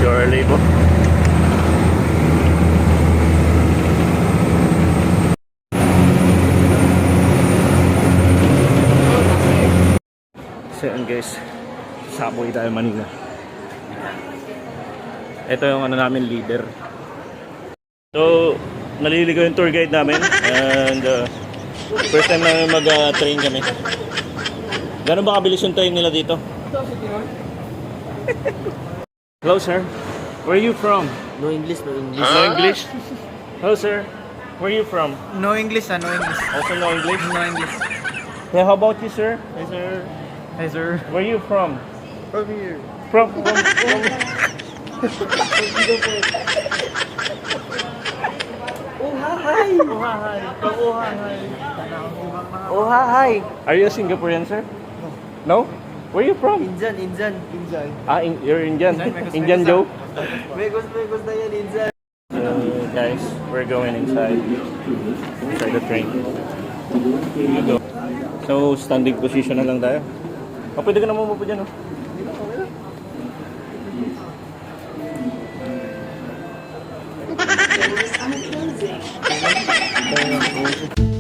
early po. So yun guys, Subway tayo Manila. Ito yung ano namin, leader. So, naliligaw yung tour guide namin. And first time namin mag-train kami. Gano'n ba kabilis yung train nila dito? Hello sir, where are you from? No English, no English. No English? Hello sir, where are you from? No English, no English. Also no English? No English. Yeah, how about you sir? Yes sir. Hi, sir. Where are you from? From here. From Ohahay! Ohahay! From Ohahay. Ohahay! Are you a Singaporean sir? No. Where are you from? Indian. Indian. You're Indian? Megos, Indian Megos, Joe? Megos na yan, Indian. Guys, we're going inside the train. Here we go. So, standing position na lang tayo. Oh, pwede ka naman umupo dyan, oh. I'm closing.